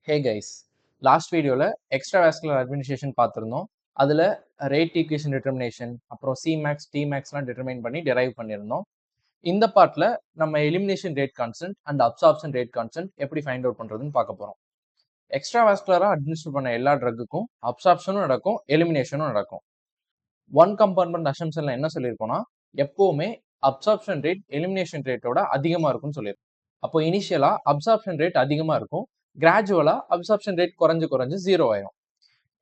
Hey guys, last வீடியோல எக்ஸ்ட்ராவாஸ்குலர் administration பார்த்துருந்தோம். அதில் ரேட் ஈக்குவேஷன் டிட்டர்மினேஷன் அப்புறம் சிமேக்ஸ் டிமேக்ஸ்லாம் டிட்டர்மைன் பண்ணி டெரைவ் பண்ணியிருந்தோம். இந்த பார்ட்டில் நம்ம elimination rate constant and absorption rate constant எப்படி ஃபைண்ட் அவுட் பண்ணுறதுன்னு பார்க்க போகிறோம். எக்ஸ்ட்ராவாஸ்குலராக அட்மினிஸ்ட்ரேட் பண்ண எல்லா ட்ரக்குக்கும் அப்சார்ப்ஷனும் நடக்கும், எலிமினேஷனும் நடக்கும். ஒன் கம்பார்ட்மெண்ட் அசம்ஷன்ல என்ன சொல்லியிருக்கோம்னா, எப்போவுமே அப்சார்ப்ஷன் ரேட் எலிமினேஷன் ரேட்டோட அதிகமாக இருக்கும்னு சொல்லியிருக்கோம். அப்போ இனிஷியலாக அப்சார்ப்ஷன் ரேட் அதிகமாக இருக்கும், கிராஜுவலாக அப்சார்ப்ஷன் ரேட் குறைஞ்சு குறைஞ்சு ஜீரோ ஆயிரும்.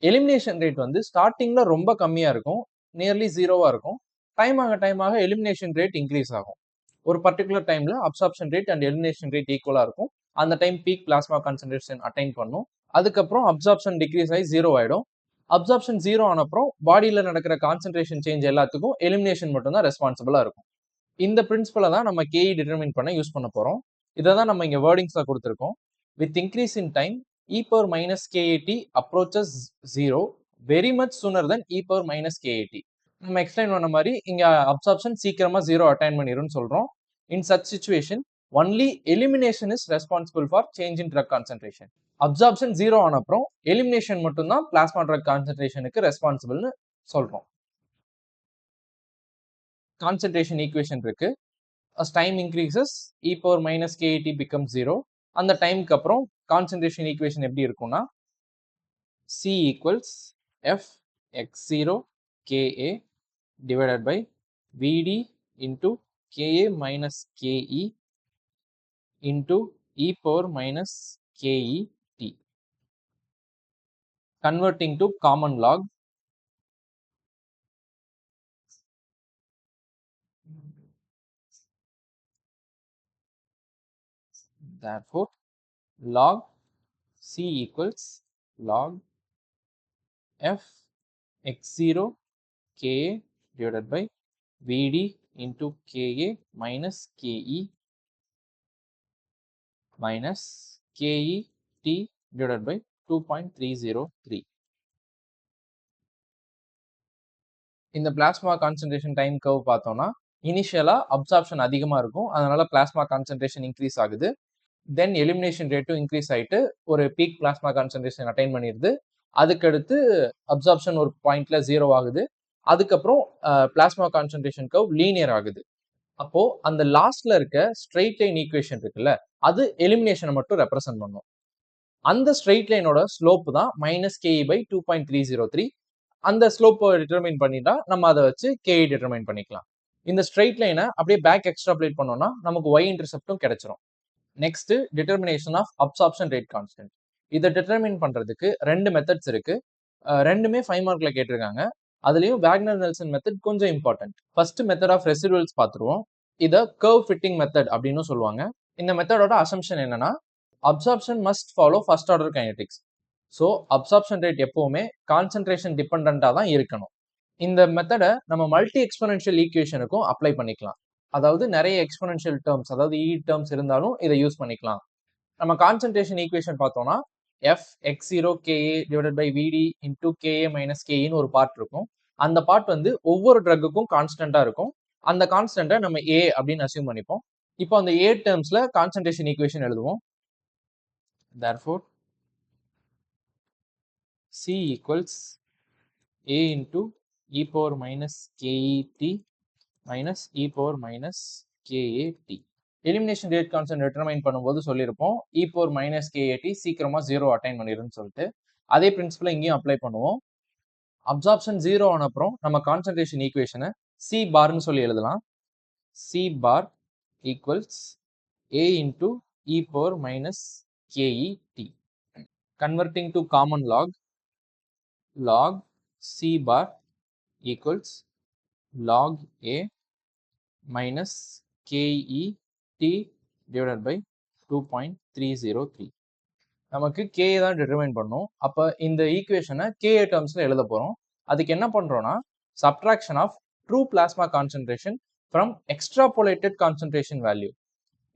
எலிமினேஷன் ரேட் வந்து ஸ்டார்டிங்ல ரொம்ப கம்மியா இருக்கும், நியர்லி ஜீரோவா இருக்கும். டைம் ஆக எலிமினேஷன் ரேட் இன்க்ரீஸ் ஆகும். ஒரு பர்டிகுலர் டைம்ல absorption rate and elimination rate ஈக்குவலா இருக்கும். அந்த time peak plasma concentration attain பண்ணும். அதுக்கப்புறம் அப்சார்ப்ஷன் டிக்ரீஸ் ஆகி ஜீரோ ஆயிடும். அப்சார்ப்ஷன் ஜீரோ ஆனப்புறம் பாடியில நடக்கிற கான்சன்ட்ரேஷன் சேஞ்ச் எல்லாத்துக்கும் எலிமினேஷன் மட்டும் தான் ரெஸ்பான்சிபிளா இருக்கும். இந்த பிரின்சிபலை தான் நம்ம கேஇ டிட்டர்மின் பண்ண யூஸ் பண்ண போறோம். இதை தான் நம்ம இங்க வேர்டிங்ஸ்ல கொடுத்துருக்கோம். With increase in time e power minus KAT approaches 0 very much sooner than e power minus KAT. நம்ம எக்ஸ்பிளைன் பண்ண மாதிரி இங்க அப்சார்ப்ஷன் சீக்கிரமா ஜீரோ அட்டைன் பண்ணிரும்னு சொல்றோம். In such situation only elimination is responsible for change in drug concentration. Absorption zero ஆன அப்புறம் elimination மட்டும் தான் பிளாஸ்மா ட்ரக் கான்சன்ட்ரேஷனுக்கு ரெஸ்பான்சிபிள்னு சொல்றோம். கான்சன்ட்ரேஷன் ஈக்குவேஷன் இருக்கு. as time increases e power minus KAT becomes 0. அந்த டைமுக்கு அப்புறம் கான்சன்ட்ரேஷன் ஈக்குவேஷன் எப்படி இருக்கும்னா, C equals F x0 KA divided by VD into KA minus KE into e power minus KET. Converting to common log, therefore log C equals log F x0 KA divided by VD into KA minus KE minus KET divided by 2.303. இந்த plasma concentration time curve பார்த்தோம்னா, இனிஷியலா absorption அதிகமா இருக்கும், அதனால plasma concentration increase ஆகுது. தென் elimination ரேட்டும் increase ஆயிட்டு ஒரு பீக் பிளாஸ்மா கான்சன்ட்ரேஷன் அட்டைன் பண்ணிடுது. அதுக்கடுத்து அப்சார்ப்ஷன் ஒரு பாயிண்ட்ல ஜீரோ ஆகுது. அதுக்கப்புறம் பிளாஸ்மா கான்சன்ட்ரேஷன் கர்வ் லீனியர் ஆகுது. அப்போ அந்த லாஸ்ட்ல இருக்க ஸ்ட்ரெயிட் லைன் ஈக்குவேஷன் இருக்குல்ல, அது எலிமினேஷனை மட்டும் ரெப்ரசென்ட் பண்ணும். அந்த ஸ்ட்ரெயிட் லைனோட ஸ்லோப் தான் மைனஸ் கேஇ பை 2.303. அந்த ஸ்லோப்பை டிட்டர்மைன் பண்ணிட்டா நம்ம அதை வச்சு கேஇ டிட்டர்மைன் பண்ணிக்கலாம். இந்த ஸ்ட்ரெயிட் லைனை அப்படியே பேக் எக்ஸ்ட்ராப்லேட் பண்ணோம்னா நமக்கு ஒய் இன்டர்செப்டும் கிடைச்சிரும். Next determination of absorption rate constant. இதை டிட்டர்மின் பண்றதுக்கு ரெண்டு மெத்தட்ஸ் இருக்கு. ரெண்டுமே 5 மார்க்ல கேட்டிருக்காங்க. அதுலயும் வேக்னர் நெல்சன் மெத்தட் கொஞ்சம் important. First method of residuals பார்த்துருவோம். இதை கர்வ் ஃபிட்டிங் மெத்தட் அப்படின்னு சொல்லுவாங்க. இந்த மெத்தடோட அசம்ஷன் என்னன்னா, absorption must follow first order kinetics. So absorption rate எப்பவுமே கான்சன்ட்ரேஷன் டிபெண்டா தான் இருக்கணும். இந்த மெத்தடை நம்ம மல்டி எக்ஸ்போனென்ஷியல் ஈக்குவேஷனுக்கும் அப்ளை பண்ணிக்கலாம். அதாவது நிறைய எக்ஸ்போனென்ஷியல் டேர்ம்ஸ், அதாவது இ டேர்ம்ஸ் இருந்தாலும் இதை யூஸ் பண்ணிக்கலாம். நம்ம கான்சன்ட்ரேஷன் ஈக்குவேஷன் பார்த்தோம்னா, F x0 KA divided by VD into KA minus கேஇன்னு ஒரு பார்ட் இருக்கும். அந்த பார்ட் வந்து ஒவ்வொரு ட்ரக்குக்கும் கான்ஸ்டன்டா இருக்கும். அந்த கான்ஸ்டன்ட்டை நம்ம ஏ அப்படின்னு அசியூம் பண்ணிப்போம். இப்போ அந்த ஏ டேர்ம்ஸ்ல கான்சன்ட்ரேஷன் ஈக்குவேஷன் எழுதுவோம். therefore C equals A into e power minus KET minus e power minus KAT. Elimination rate constant determine பண்ணும்போது சொல்லியிருப்போம் e power minus KAT சீக்கிரமா ஜீரோ அட்டைன் பண்ணிருன்னு சொல்லிட்டு. அதே பிரின்சிபலை இங்கேயும் அப்ளை பண்ணுவோம். அப்சார்ப்ஷன் ஜீரோ ஆன அப்புறம் நம்ம கான்சன்ட்ரேஷன் ஈக்குவேஷனை சி பார்னு சொல்லி எழுதலாம். C bar equals A into e power minus KET. Converting to common log, log C bar equals log A minus KET divided by 2.303. நமக்கு K தான் டிட்டர்மைன் பண்ணும். அப்ப இந்த ஈக்குவேஷனை KA டேர்ம்ஸ்ல எழுத போறோம். அதுக்கு என்ன பண்றோம்னா, subtraction of true plasma concentration from extrapolated concentration value.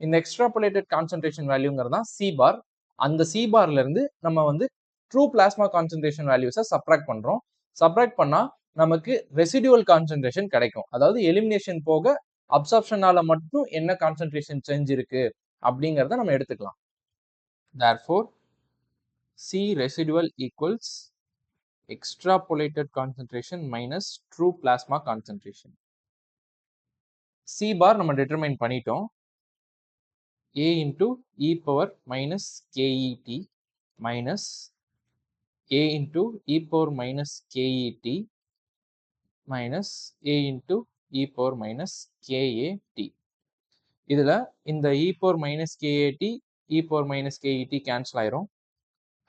இந்த எக்ஸ்ட்ராபோலேட்டட் கான்சன்ட்ரேஷன் வேல்யூங்கிறது தான் சி பார். அந்த சி பார்ல இருந்து நம்ம வந்து ட்ரூ பிளாஸ்மா கான்சன்ட்ரேஷன் வேல்யூஸை சப்ட்ராக்ட் பண்றோம். சப்ட்ராக்ட் பண்ணா நமக்கு ரெசிடுவல் கான்சன்ட்ரேஷன் கிடைக்கும். அதாவது எலிமினேஷன் போக அப்சார்ப்ஷனால மட்டும் என்ன கான்சன்ட்ரேஷன் சேஞ்ச் இருக்கு அப்படிங்கிறத நம்ம எடுத்துக்கலாம். therefore C residual equals extrapolated concentration minus true plasma concentration. C bar நம்ம determine பண்ணிட்டோம். A into e power minus KET minus A into e power minus KET minus A into e power minus KAT. இதுல இந்த e power minus KAT, e power minus KET cancel ஆயிரும்.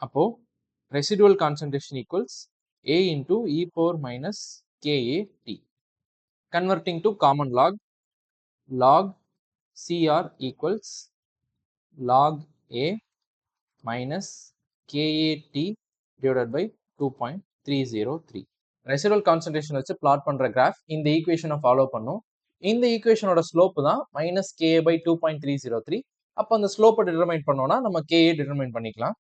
அப்போ residual concentration equals A into e power minus KAT. Converting to common log CR equals log A minus KAT divided by 2.303. Residual concentration வச்சு plot பண்ற graph இந்த equation follow பண்ணும். இந்த equationோட slope தான் minus KA by 2.303. அப்போ அந்த slope determine பண்ணோம்னா நம்ம KA determine பண்ணிக்கலாம்.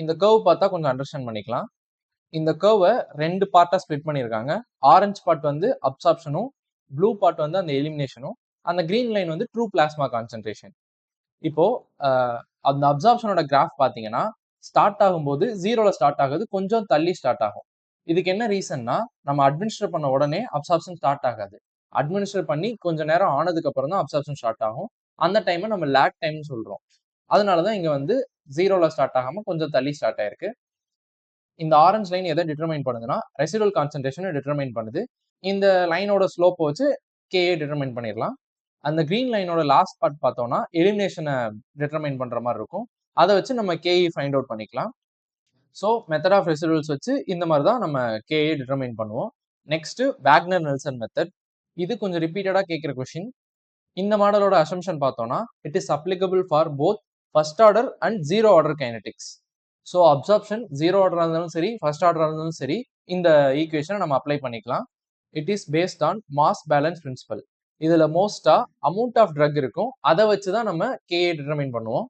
இந்த curve பார்த்தா கொஞ்சம் understand பண்ணிக்கலாம். இந்த curve ரெண்டு பார்ட்டா split பண்ணியிருக்காங்க. ஆரஞ்சு பார்ட் வந்து அப்சார்ப்ஷனும் ப்ளூ பார்ட் வந்து அந்த எலிமினேஷனும், அந்த கிரீன் லைன் வந்து ட்ரூ பிளாஸ்மா கான்சென்ட்ரேஷன். இப்போ அந்த அப்சார்ப்ஷனோட கிராஃப் பார்த்தீங்கன்னா ஸ்டார்ட் ஆகும்போது ஜீரோல ஸ்டார்ட் ஆகுது, கொஞ்சம் தள்ளி ஸ்டார்ட் ஆகும். இதுக்கு என்ன ரீசன்னா, நம்ம அட்மினிஸ்டர் பண்ண உடனே அப்சார்ப்ஷன் ஸ்டார்ட் ஆகாது. அட்மினிஸ்டர் பண்ணி கொஞ்ச நேரம் ஆனதுக்கு அப்புறம் தான் அப்சார்ப்ஷன் ஸ்டார்ட் ஆகும். அந்த டைமை நம்ம லேக் டைம்னு சொல்றோம். அதனாலதான் இங்க வந்து ஜீரோல ஸ்டார்ட் ஆகாம கொஞ்சம் தள்ளி ஸ்டார்ட் ஆயிருக்கு. இந்த ஆரஞ்சு லைன் எதை டிட்டர்மைன் பண்ணுதுன்னா ரெசிடுவல் கான்சென்ட்ரேஷனை டிட்டர்மைன் பண்ணுது. இந்த லைனோட ஸ்லோப்பை வச்சு கேஏ டிட்டர்மைன் பண்ணிடலாம். அந்த கிரீன் லைனோட லாஸ்ட் பார்ட் பார்த்தோம்னா எலிமினேஷனை டிட்டர்மைன் பண்ற மாதிரி இருக்கும். அதை வச்சு நம்ம கேஇ ஃபைண்ட் அவுட் பண்ணிக்கலாம். ஸோ மெத்தட் ஆஃப் ரெசிடுவல்ஸ் வச்சு இந்த மாதிரி தான் நம்ம கேஏ டிட்டர்மைன் பண்ணுவோம். Next Wagner Nelson method. இது கொஞ்சம் ரிப்பீட்டடா கேட்குற கொஸ்டின். இந்த மாடலோட அசம்ஷன் பார்த்தோம்னா it is applicable for both first order and zero order kinetics. So absorption zero ஆர்டராக இருந்தாலும் சரி, ஃபர்ஸ்ட் ஆர்டராக இருந்தாலும் சரி, இந்த ஈக்குவேஷனை நம்ம அப்ளை பண்ணிக்கலாம். It is based on mass balance principle. இதுல மோஸ்டா அமௌண்ட் ஆஃப் ட்ரக் இருக்கும், அதை வச்சு தான் நம்ம கேஏ டிட்டர்மைன் பண்ணுவோம்.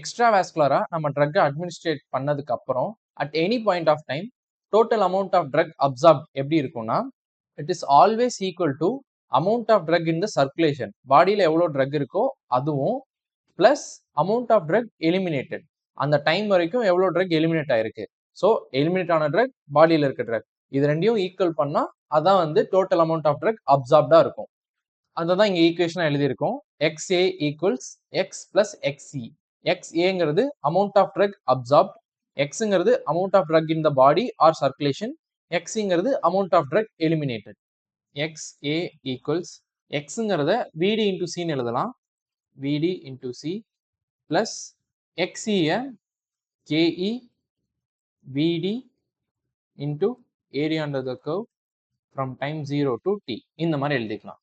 எக்ஸ்ட்ரா வாஸ்குலரா நம்ம ட்ரக்கை அட்மினிஸ்ட்ரேட் பண்ணதுக்கு அப்புறம் at any point of time total amount of drug absorb எப்படி இருக்கும்னா it is always equal to amount of drug in the circulation. பாடியில் எவ்வளோ ட்ரக் இருக்கோ அதுவும் plus amount of drug eliminated, அந்த டைம் வரைக்கும் எவ்வளோ ட்ரக் எலிமினேட் ஆயிருக்கு. ஸோ எலிமினேட் ஆன ட்ரக், பாடியில் இருக்க ட்ரக், இது ரெண்டையும் ஈக்குவல் பண்ணா அதான் வந்து டோட்டல் அமௌண்ட் ஆஃப் ட்ரக் அப்சார்ப்டா இருக்கும். அதை தான் இங்க ஈக்குவேஷனா எழுதியிருக்கோம். XA equals X plus XC. XAங்கிறது அமௌண்ட் ஆஃப் ட்ரக் அப்சார்ப்ட், Xங்கிறது amount of drug in the body or circulation, XCங்கிறது amount of drug eliminated. XA equals Xங்கிறத VD இன்டூ சின்னு எழுதலாம். VD இன்டூ சி பிளஸ் XCயை KE VD into area under the curve from time 0 to t இந்த மாதிரி எழுதிக்கலாம்.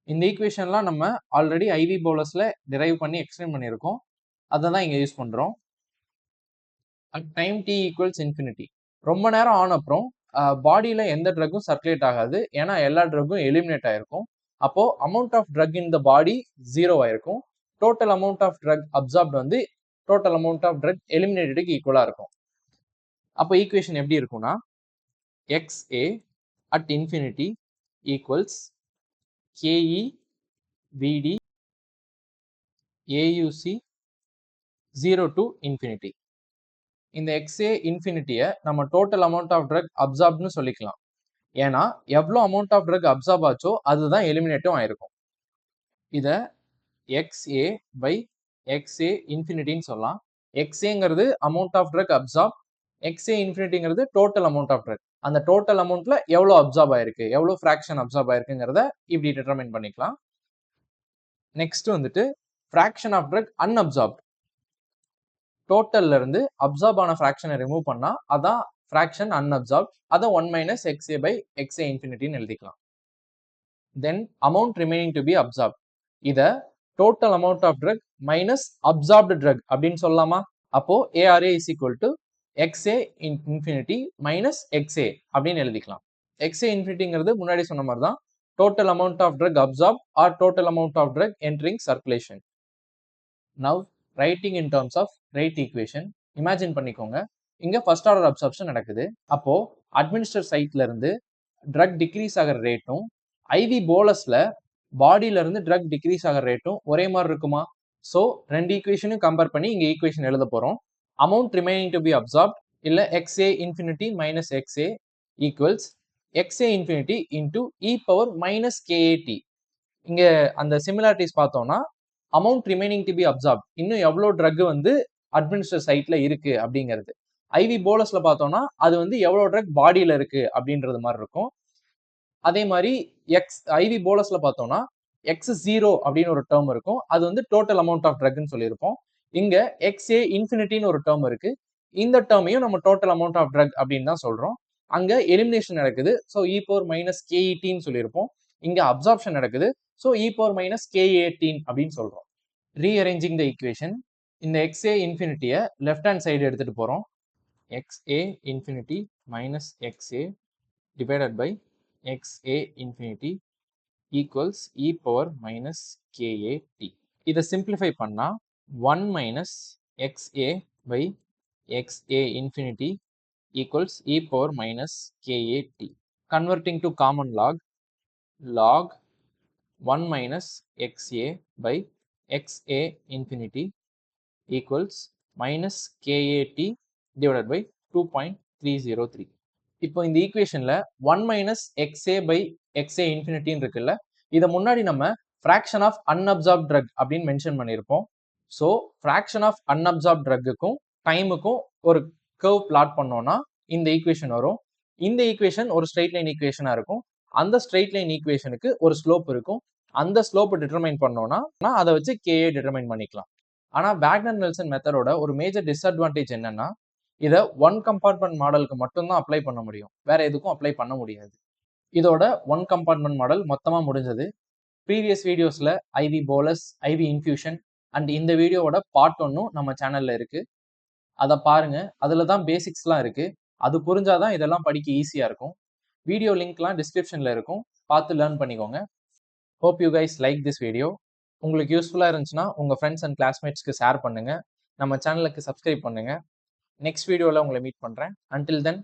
இந்த ஈக்குவேஷன்லாம் நம்ம ஆல்ரெடி ஐவி பவுலர்ஸ்ல டிரைவ் பண்ணி எக்ஸ்பிளைன் பண்ணியிருக்கோம். அதை தான் இங்கே யூஸ் பண்றோம். At time T equals infinity. ரொம்ப நேரம் ஆன அப்புறம் பாடியில எந்த ட்ரக்கும் சர்க்குலேட் ஆகாது, ஏன்னா எல்லா ட்ரக்கும் எலிமினேட் ஆயிருக்கும். அப்போ amount of drug in the body zero ஆயிருக்கும். Total amount of drug absorbed வந்து டோட்டல் அமௌண்ட் ஆஃப் ட்ரக் எலிமினேட்டடுக்கு ஈக்குவலா இருக்கும். அப்போ ஈக்குவேஷன் எப்படி இருக்கும்னா XA at infinity equals KE VD AUC 0 to infinity. இந்த XA இன்ஃபினிட்டியை நம்ம டோட்டல் அமௌண்ட் ஆஃப் ட்ரக் அப்சார்ப்னு சொல்லிக்கலாம். ஏன்னா எவ்வளோ அமௌண்ட் ஆஃப் ட்ரக் அப்சார்ப் ஆச்சோ அதுதான் எலிமினேட்டும் ஆயிருக்கும். இதை XA பை XA இன்ஃபினிட்டின்னு சொல்லலாம். XAங்கிறது amount of drug absorb, XA இன்ஃபினிட்டிங்கிறது டோட்டல் அமௌண்ட் ஆஃப் ட்ரக். அந்த டோட்டல் அமௌண்ட்ல எவ்வளோ அப்சார்ப் ஆயிருக்கு, எவ்வளோ ஃப்ராக்ஷன் அப்சார்ப் ஆயிருக்குங்கிறத இப்படி டிட்டர்மைன் பண்ணிக்கலாம். நெக்ஸ்ட் வந்துட்டு ஃப்ராக்ஷன் ஆஃப் ட்ரக் அன்அப்சார்ப்ட். டோட்டல்ல இருந்து அப்சார்ப் ஆன ஃப்ராக்ஷனை ரிமூவ் பண்ணா அதான் ஃப்ராக்ஷன் அன்அப்சார்ப்ட். அதை 1 மைனஸ் XA பை XA இன்ஃபினிட்டின்னு எழுதிக்கலாம். Then amount remaining to be absorb. இதை total amount of drug minus absorbed drug அப்படின்னு சொல்லலாமா? அப்போ ARA is equal to XA infinity minus XA அப்படின்னு எழுதிக்கலாம். XA இன்ஃபினிட்டிங்கிறது முன்னாடி சொன்ன மாதிரி தான் total amount of drug absorb or total amount of drug entering circulation. Now writing in terms of rate equation. Imagine பண்ணிக்கோங்க, இங்க ஃபர்ஸ்ட் ஆர்டர் அப்சார்ப்ஷன் நடக்குது. அப்போ அட்மினிஸ்டர் சைட்ல இருந்து ட்ரக் டிக்ரீஸ் ஆகிற ரேட்டும் ஐவி போலஸ்ல பாடியில இருந்து ட்ரக் டிக்ரீஸ் ஆகிற ரேட்டும் ஒரே மாதிரி இருக்குமா? ஸோ ரெண்டு ஈக்குவேஷனையும் கம்பேர் பண்ணி இங்கே ஈக்குவேஷன் எழுத போகிறோம். Amount remaining to be absorbed இல்லை XA infinity minus XA equals XA infinity into e power minus KAT. இங்கே அந்த சிமிலாரிட்டிஸ் பார்த்தோம்னா amount remaining to be absorbed இன்னும் எவ்வளோ ட்ரக் வந்து அட்மினிஸ்டர் சைட்ல இருக்கு அப்படிங்கிறது. ஐவி போலஸ்ல பார்த்தோம்னா அது வந்து எவ்வளோ ட்ரக் பாடியில இருக்கு அப்படின்றது மாதிரி இருக்கும். அதே மாதிரி ஐவி போலஸ்ல பார்த்தோம்னா x0 அப்படின்னு ஒரு டேர்ம் இருக்கும். அது வந்து டோட்டல் அமௌண்ட் ஆஃப் ட்ரக்னு சொல்லியிருப்போம். இங்க XA இன்ஃபினிட்டின்னு ஒரு டேர்ம் இருக்கு. இந்த டேர்மையும் நம்ம டோட்டல் அமௌண்ட் ஆஃப் ட்ரக் அப்படின்னு தான் சொல்றோம். அங்க எலிமினேஷன் நடக்குது. ஸோ இ பவர் மைனஸ் கேஇடின்னு சொல்லியிருப்போம். இங்க அப்சார்ப்ஷன் நடக்குது. ஸோ இ பவர் மைனஸ் கேஏடின் அப்படின்னு சொல்றோம். ரீஅரேஞ்சிங் த ஈக்குவேஷன், இந்த XA இன்ஃபினிட்டியை லெஃப்ட் ஹேண்ட் சைடு எடுத்துட்டு போறோம். XA infinity minus XA divided by XA infinity equals e power minus KAT. இதை simplify பண்ணா 1 minus XA by XA infinity equals e power minus KAT. Converting to common log, log 1 minus XA by XA infinity equals minus KAT divided by 2.303. இப்போ இந்த ஈக்குவேஷன்ல 1 minus XA by XA இன்ஃபினிட்டின்னு இருக்குல்ல, இதை முன்னாடி நம்ம fraction of அன்அப்சார்ப் drug அப்படின்னு mention பண்ணியிருப்போம். So fraction of அன்அப்சார்ப் ட்ரக்குக்கும் டைமுக்கும் ஒரு curve plot பண்ணோம்னா இந்த ஈக்குவேஷன் வரும். இந்த ஈக்குவேஷன் ஒரு ஸ்ட்ரெயிட் லைன் ஈக்குவேஷனா இருக்கும். அந்த ஸ்ட்ரெயிட் லைன் ஈக்குவேஷனுக்கு ஒரு ஸ்லோப் இருக்கும். அந்த ஸ்லோப் டிட்டர்மைன் பண்ணோம்னா அதை வச்சு கேஏ டிட்டர்மைன் பண்ணிக்கலாம். ஆனா வேக்னர் நெல்சன் மெத்தடோட ஒரு மேஜர் டிஸ்அட்வான்டேஜ் என்னன்னா, இதை ஒன் கம்பார்ட்மெண்ட் மாடலுக்கு மட்டும்தான் அப்ளை பண்ண முடியும், வேற எதுக்கும் அப்ளை பண்ண முடியாது. இதோட ஒன் கம்பார்ட்மெண்ட் மாடல் மொத்தமா முடிஞ்சது. ப்ரீவியஸ் வீடியோஸ்ல IV bolus, IV infusion and இந்த வீடியோவோட பார்ட் 1 நம்ம சேனல்ல இருக்கு. அதை பாருங்க. அதுல தான் பேசிக்ஸ்லாம் இருக்கு. அது புரிஞ்சாதான் இதெல்லாம் படிக்க ஈஸியா இருக்கும். வீடியோ லிங்க்லாம் டிஸ்கிரிப்ஷன்ல இருக்கும், பார்த்து லேர்ன் பண்ணிக்கோங்க. Hope you guys like this video. உங்களுக்கு யூஸ்ஃபுல்லா இருந்துச்சுன்னா உங்க ஃப்ரெண்ட்ஸ் அண்ட் கிளாஸ்மேட்ஸ்க்கு ஷேர் பண்ணுங்க. நம்ம சேனலுக்கு சப்ஸ்கிரைப் பண்ணுங்க. நெக்ஸ்ட் வீடியோவில் உங்களை மீட் பண்ணுறேன். Until then